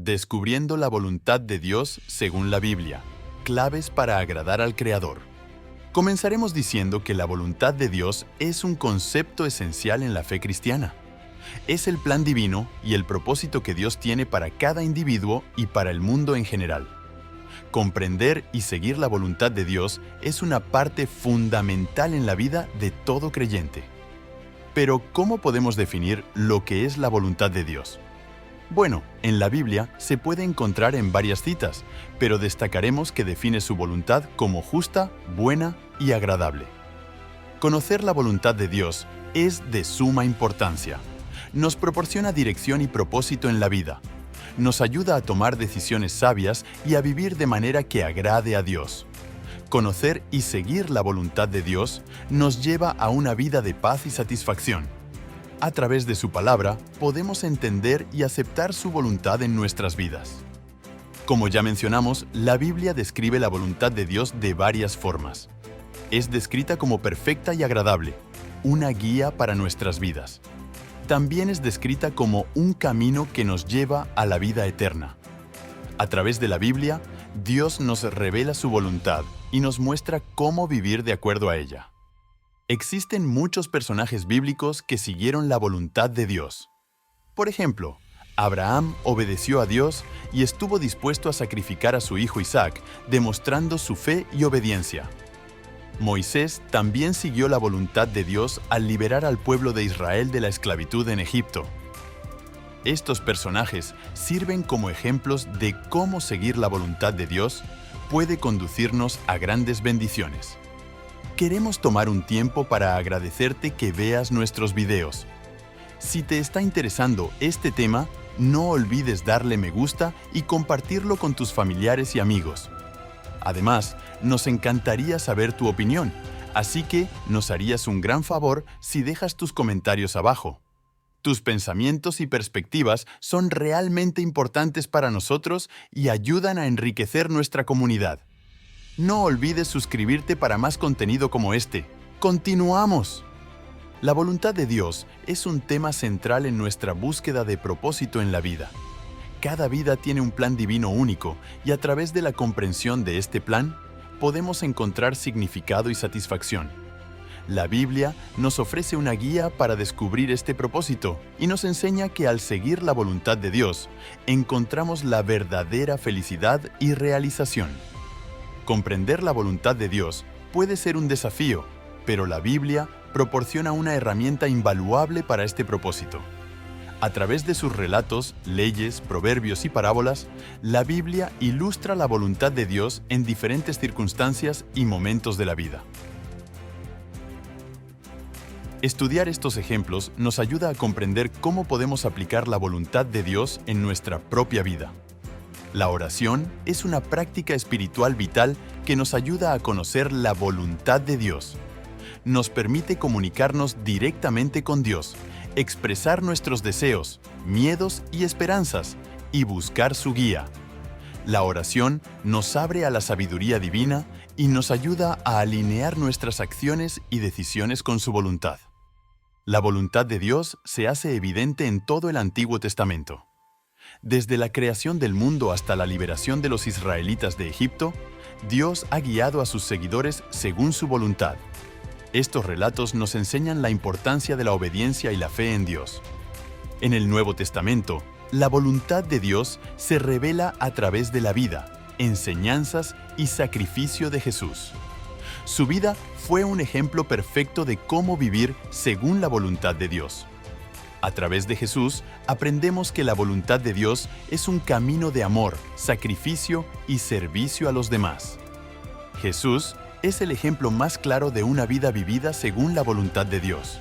Descubriendo la voluntad de Dios según la Biblia. Claves para agradar al Creador. Comenzaremos diciendo que la voluntad de Dios es un concepto esencial en la fe cristiana. Es el plan divino y el propósito que Dios tiene para cada individuo y para el mundo en general. Comprender y seguir la voluntad de Dios es una parte fundamental en la vida de todo creyente. Pero, ¿cómo podemos definir lo que es la voluntad de Dios? Bueno, en la Biblia se puede encontrar en varias citas, pero destacaremos que define su voluntad como justa, buena y agradable. Conocer la voluntad de Dios es de suma importancia. Nos proporciona dirección y propósito en la vida. Nos ayuda a tomar decisiones sabias y a vivir de manera que agrade a Dios. Conocer y seguir la voluntad de Dios nos lleva a una vida de paz y satisfacción. A través de su palabra, podemos entender y aceptar su voluntad en nuestras vidas. Como ya mencionamos, la Biblia describe la voluntad de Dios de varias formas. Es descrita como perfecta y agradable, una guía para nuestras vidas. También es descrita como un camino que nos lleva a la vida eterna. A través de la Biblia, Dios nos revela su voluntad y nos muestra cómo vivir de acuerdo a ella. Existen muchos personajes bíblicos que siguieron la voluntad de Dios. Por ejemplo, Abraham obedeció a Dios y estuvo dispuesto a sacrificar a su hijo Isaac, demostrando su fe y obediencia. Moisés también siguió la voluntad de Dios al liberar al pueblo de Israel de la esclavitud en Egipto. Estos personajes sirven como ejemplos de cómo seguir la voluntad de Dios puede conducirnos a grandes bendiciones. Queremos tomar un tiempo para agradecerte que veas nuestros videos. Si te está interesando este tema, no olvides darle me gusta y compartirlo con tus familiares y amigos. Además, nos encantaría saber tu opinión, así que nos harías un gran favor si dejas tus comentarios abajo. Tus pensamientos y perspectivas son realmente importantes para nosotros y ayudan a enriquecer nuestra comunidad. No olvides suscribirte para más contenido como este. ¡Continuamos! La voluntad de Dios es un tema central en nuestra búsqueda de propósito en la vida. Cada vida tiene un plan divino único y a través de la comprensión de este plan, podemos encontrar significado y satisfacción. La Biblia nos ofrece una guía para descubrir este propósito y nos enseña que al seguir la voluntad de Dios, encontramos la verdadera felicidad y realización. Comprender la voluntad de Dios puede ser un desafío, pero la Biblia proporciona una herramienta invaluable para este propósito. A través de sus relatos, leyes, proverbios y parábolas, la Biblia ilustra la voluntad de Dios en diferentes circunstancias y momentos de la vida. Estudiar estos ejemplos nos ayuda a comprender cómo podemos aplicar la voluntad de Dios en nuestra propia vida. La oración es una práctica espiritual vital que nos ayuda a conocer la voluntad de Dios. Nos permite comunicarnos directamente con Dios, expresar nuestros deseos, miedos y esperanzas y buscar su guía. La oración nos abre a la sabiduría divina y nos ayuda a alinear nuestras acciones y decisiones con su voluntad. La voluntad de Dios se hace evidente en todo el Antiguo Testamento. Desde la creación del mundo hasta la liberación de los israelitas de Egipto, Dios ha guiado a sus seguidores según su voluntad. Estos relatos nos enseñan la importancia de la obediencia y la fe en Dios. En el Nuevo Testamento, la voluntad de Dios se revela a través de la vida, enseñanzas y sacrificio de Jesús. Su vida fue un ejemplo perfecto de cómo vivir según la voluntad de Dios. A través de Jesús, aprendemos que la voluntad de Dios es un camino de amor, sacrificio y servicio a los demás. Jesús es el ejemplo más claro de una vida vivida según la voluntad de Dios.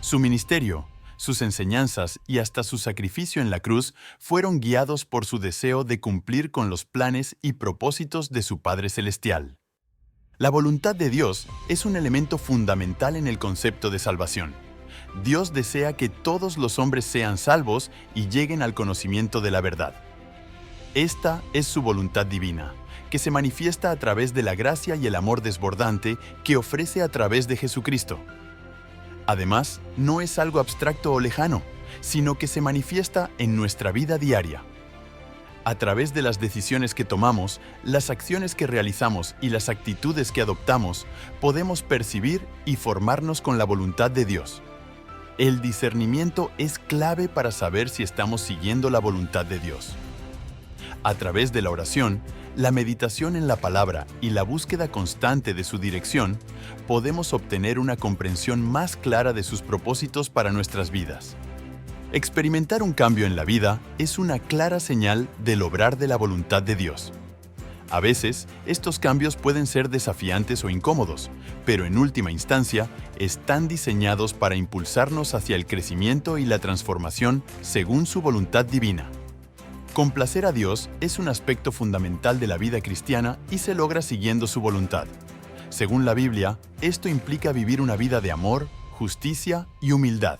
Su ministerio, sus enseñanzas y hasta su sacrificio en la cruz fueron guiados por su deseo de cumplir con los planes y propósitos de su Padre Celestial. La voluntad de Dios es un elemento fundamental en el concepto de salvación. Dios desea que todos los hombres sean salvos y lleguen al conocimiento de la verdad. Esta es su voluntad divina, que se manifiesta a través de la gracia y el amor desbordante que ofrece a través de Jesucristo. Además, no es algo abstracto o lejano, sino que se manifiesta en nuestra vida diaria. A través de las decisiones que tomamos, las acciones que realizamos y las actitudes que adoptamos, podemos percibir y formarnos con la voluntad de Dios. El discernimiento es clave para saber si estamos siguiendo la voluntad de Dios. A través de la oración, la meditación en la palabra y la búsqueda constante de su dirección, podemos obtener una comprensión más clara de sus propósitos para nuestras vidas. Experimentar un cambio en la vida es una clara señal del obrar de la voluntad de Dios. A veces, estos cambios pueden ser desafiantes o incómodos, pero en última instancia, están diseñados para impulsarnos hacia el crecimiento y la transformación según su voluntad divina. Complacer a Dios es un aspecto fundamental de la vida cristiana y se logra siguiendo su voluntad. Según la Biblia, esto implica vivir una vida de amor, justicia y humildad.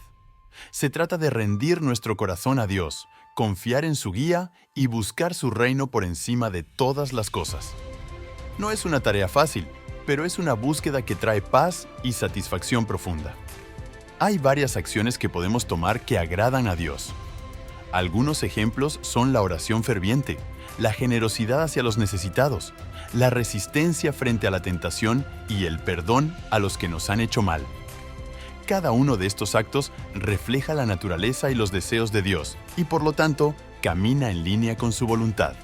Se trata de rendir nuestro corazón a Dios, confiar en su guía y buscar su reino por encima de todas las cosas. No es una tarea fácil, pero es una búsqueda que trae paz y satisfacción profunda. Hay varias acciones que podemos tomar que agradan a Dios. Algunos ejemplos son la oración ferviente, la generosidad hacia los necesitados, la resistencia frente a la tentación y el perdón a los que nos han hecho mal. Cada uno de estos actos refleja la naturaleza y los deseos de Dios y, por lo tanto, camina en línea con su voluntad.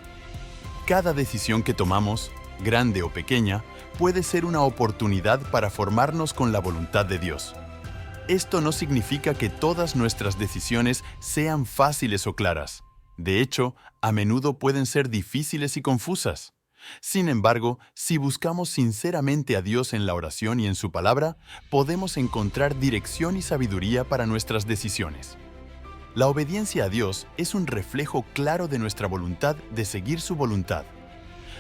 Cada decisión que tomamos, grande o pequeña, puede ser una oportunidad para formarnos con la voluntad de Dios. Esto no significa que todas nuestras decisiones sean fáciles o claras. De hecho, a menudo pueden ser difíciles y confusas. Sin embargo, si buscamos sinceramente a Dios en la oración y en su palabra, podemos encontrar dirección y sabiduría para nuestras decisiones. La obediencia a Dios es un reflejo claro de nuestra voluntad de seguir su voluntad.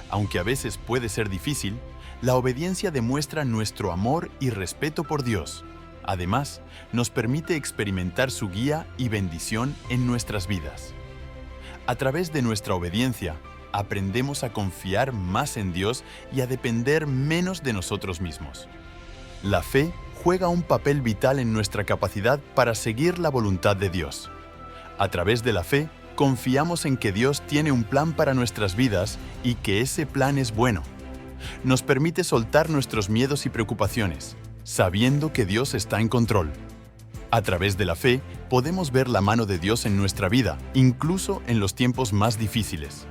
Aunque a veces puede ser difícil, la obediencia demuestra nuestro amor y respeto por Dios. Además, nos permite experimentar su guía y bendición en nuestras vidas. A través de nuestra obediencia, aprendemos a confiar más en Dios y a depender menos de nosotros mismos. La fe juega un papel vital en nuestra capacidad para seguir la voluntad de Dios. A través de la fe, confiamos en que Dios tiene un plan para nuestras vidas y que ese plan es bueno. Nos permite soltar nuestros miedos y preocupaciones, sabiendo que Dios está en control. A través de la fe, podemos ver la mano de Dios en nuestra vida, incluso en los tiempos más difíciles.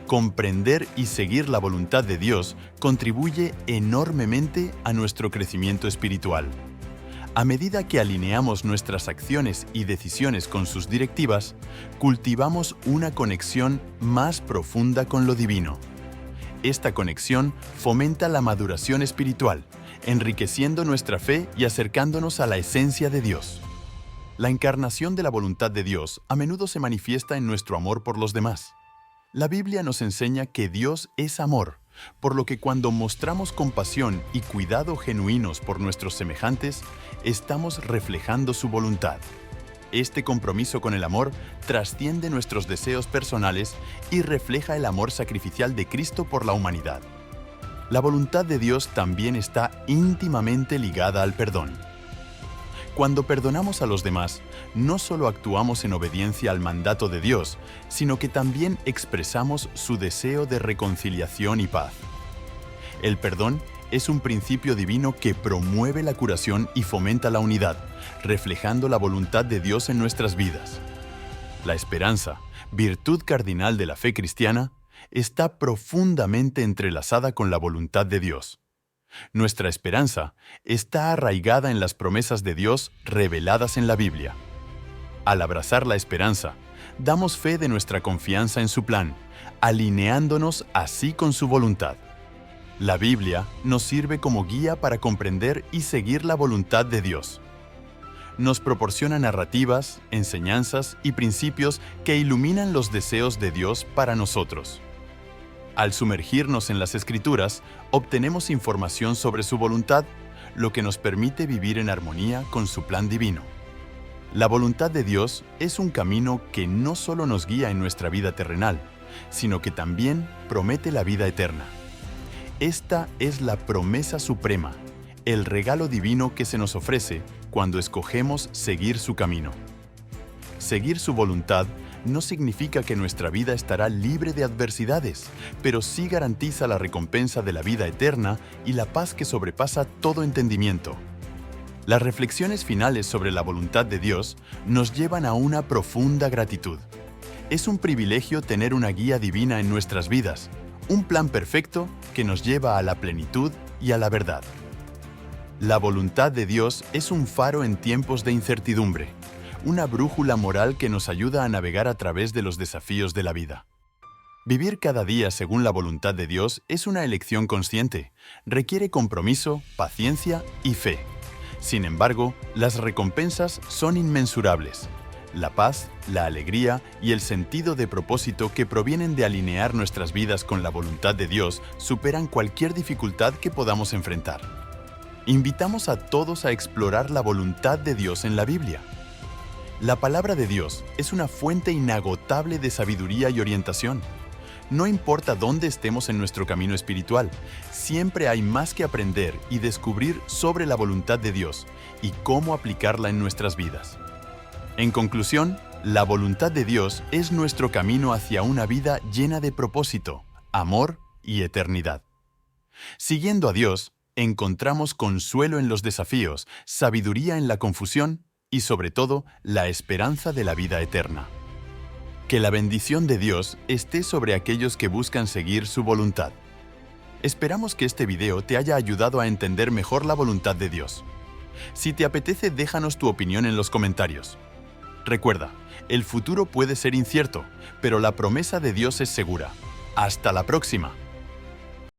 Comprender y seguir la voluntad de Dios contribuye enormemente a nuestro crecimiento espiritual. A medida que alineamos nuestras acciones y decisiones con sus directivas, cultivamos una conexión más profunda con lo divino. Esta conexión fomenta la maduración espiritual, enriqueciendo nuestra fe y acercándonos a la esencia de Dios. La encarnación de la voluntad de Dios a menudo se manifiesta en nuestro amor por los demás. La Biblia nos enseña que Dios es amor, por lo que cuando mostramos compasión y cuidado genuinos por nuestros semejantes, estamos reflejando su voluntad. Este compromiso con el amor trasciende nuestros deseos personales y refleja el amor sacrificial de Cristo por la humanidad. La voluntad de Dios también está íntimamente ligada al perdón. Cuando perdonamos a los demás, no solo actuamos en obediencia al mandato de Dios, sino que también expresamos su deseo de reconciliación y paz. El perdón es un principio divino que promueve la curación y fomenta la unidad, reflejando la voluntad de Dios en nuestras vidas. La esperanza, virtud cardinal de la fe cristiana, está profundamente entrelazada con la voluntad de Dios. Nuestra esperanza está arraigada en las promesas de Dios reveladas en la Biblia. Al abrazar la esperanza, damos fe de nuestra confianza en su plan, alineándonos así con su voluntad. La Biblia nos sirve como guía para comprender y seguir la voluntad de Dios. Nos proporciona narrativas, enseñanzas y principios que iluminan los deseos de Dios para nosotros. Al sumergirnos en las Escrituras, obtenemos información sobre su voluntad, lo que nos permite vivir en armonía con su plan divino. La voluntad de Dios es un camino que no solo nos guía en nuestra vida terrenal, sino que también promete la vida eterna. Esta es la promesa suprema, el regalo divino que se nos ofrece cuando escogemos seguir su camino. Seguir su voluntad no significa que nuestra vida estará libre de adversidades, pero sí garantiza la recompensa de la vida eterna y la paz que sobrepasa todo entendimiento. Las reflexiones finales sobre la voluntad de Dios nos llevan a una profunda gratitud. Es un privilegio tener una guía divina en nuestras vidas, un plan perfecto que nos lleva a la plenitud y a la verdad. La voluntad de Dios es un faro en tiempos de incertidumbre, una brújula moral que nos ayuda a navegar a través de los desafíos de la vida. Vivir cada día según la voluntad de Dios es una elección consciente, requiere compromiso, paciencia y fe. Sin embargo, las recompensas son inmensurables. La paz, la alegría y el sentido de propósito que provienen de alinear nuestras vidas con la voluntad de Dios superan cualquier dificultad que podamos enfrentar. Invitamos a todos a explorar la voluntad de Dios en la Biblia. La palabra de Dios es una fuente inagotable de sabiduría y orientación. No importa dónde estemos en nuestro camino espiritual, siempre hay más que aprender y descubrir sobre la voluntad de Dios y cómo aplicarla en nuestras vidas. En conclusión, la voluntad de Dios es nuestro camino hacia una vida llena de propósito, amor y eternidad. Siguiendo a Dios, encontramos consuelo en los desafíos, sabiduría en la confusión y, sobre todo, la esperanza de la vida eterna. Que la bendición de Dios esté sobre aquellos que buscan seguir su voluntad. Esperamos que este video te haya ayudado a entender mejor la voluntad de Dios. Si te apetece, déjanos tu opinión en los comentarios. Recuerda, el futuro puede ser incierto, pero la promesa de Dios es segura. ¡Hasta la próxima!